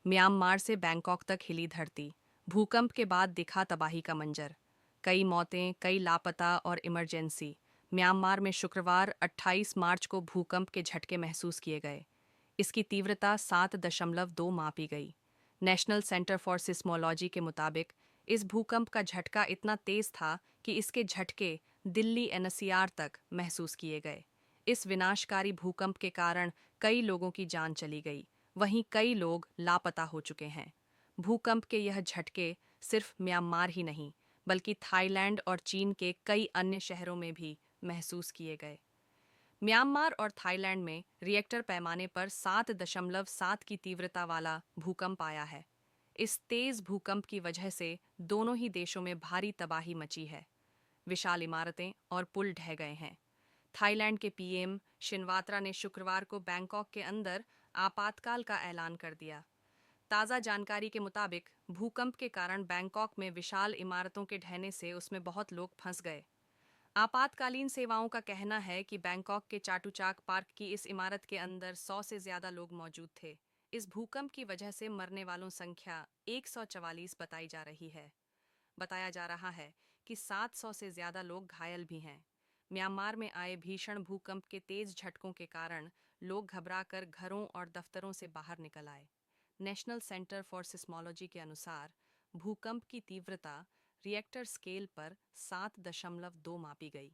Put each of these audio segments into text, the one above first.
Myanmar से Bangkok तक हिली धरती। भूकंप के बाद दिखा तबाही का मंजर। कई मौतें, कई लापता और इमरजेंसी। म्यांमार में शुक्रवार 28 मार्च को भूकंप के झटके महसूस किए गए। इसकी तीव्रता 7.2 मापी गई। नेशनल सेंटर फॉर सिस्मोलॉजी के मुताबिक इस भूकंप का झटका इतना तेज था कि इसके झटके दिल्ली एनसीआर तक महसूस किए गए। इस विनाशकारी भूकंप के कारण कई लोगों की जान चली गई, वहीं कई लोग लापता हो चुके हैं। भूकंप के यह झटके सिर्फ म्यांमार ही नहीं, बल्कि थाईलैंड और चीन के कई अन्य शहरों में भी महसूस किए गए। म्यांमार और थाईलैंड में रिएक्टर पैमाने पर 7.7 की तीव्रता वाला भूकंप आया है। इस तेज भूकंप की वजह से दोनों ही देशों में भारी तबाही मची है। विशाल इमारतें और पुल ढह गए हैं। थाईलैंड के पीएम शिनवात्रा ने शुक्रवार को बैंकॉक के अंदर आपातकाल का ऐलान कर दिया। ताज़ा जानकारी के मुताबिक भूकंप के कारण बैंकॉक में विशाल इमारतों के ढहने से उसमें बहुत लोग फंस गए। आपातकालीन सेवाओं का कहना है कि बैंकॉक के चाटुचाक पार्क की इस इमारत के अंदर 100 से ज्यादा लोग मौजूद थे। इस भूकंप की वजह से मरने वालों संख्या 144 बताई जा रही है। बताया जा रहा है कि 700 से ज्यादा लोग घायल भी हैं। म्यांमार में आए भीषण भूकंप के तेज झटकों के कारण लोग घबराकर घरों और दफ्तरों से बाहर निकल आए। नेशनल सेंटर फॉर सिस्मोलॉजी के अनुसार भूकंप की तीव्रता रिएक्टर स्केल पर 7.2 मापी गई,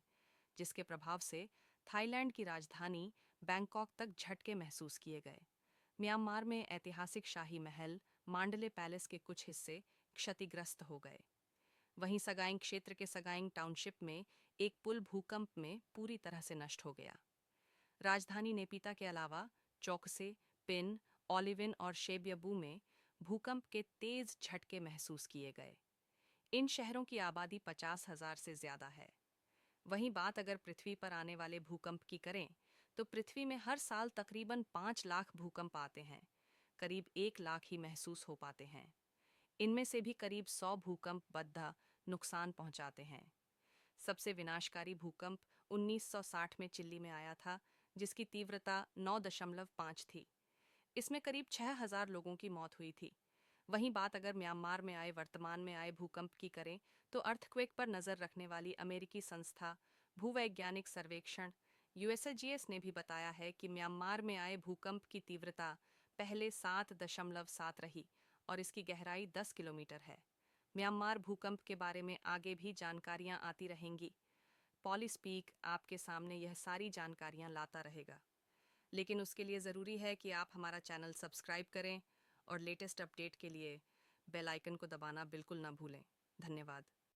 जिसके प्रभाव से थाईलैंड की राजधानी बैंकॉक तक झटके महसूस किए गए। म्यांमार में ऐतिहासिक शाही महल मांडले पैलेस के कुछ हिस्से क्षतिग्रस्त हो गए। वहीं सगाइंग क्षेत्र के सगाइंग टाउनशिप में एक पुल भूकंप में पूरी तरह से नष्ट हो गया। राजधानी नेपिता के अलावा चौकसे, पिन, ओलिविन और शेब्यबू में भूकंप के तेज झटके महसूस किए गए। इन शहरों की आबादी 50,000 से ज्यादा है। वहीं बात अगर पृथ्वी पर आने वाले भूकंप की करें, तो पृथ्वी में हर साल तकरीबन 5 लाख भूकंप आते हैं। करीब 1 लाख ही महसूस हो पाते हैं। इनमें से भी करीब 100 भूकंप बद्धा नुकसान पहुंचाते हैं। सबसे विनाशकारी भूकंप 1960 में चिल्ली में आया था, जिसकी तीव्रता 9.5 थी। इसमें करीब 6,000 लोगों की मौत हुई थी। वहीं बात अगर म्यांमार में वर्तमान में आए भूकंप की करें, तो अर्थक्वेक पर नजर रखने वाली अमेरिकी संस्था भूवैज्ञानिक सर्वेक्षण यूएसजीएस ने भी बताया है कि म्यांमार में आए भूकंप की तीव्रता पहले 7.7 रही और इसकी गहराई 10 किलोमीटर है। म्यांमार भूकंप के बारे में आगे भी जानकारियां आती रहेंगी। पॉलीस्पीक आपके सामने यह सारी जानकारियां लाता रहेगा, लेकिन उसके लिए ज़रूरी है कि आप हमारा चैनल सब्सक्राइब करें और लेटेस्ट अपडेट के लिए बेल आइकन को दबाना बिल्कुल ना भूलें। धन्यवाद।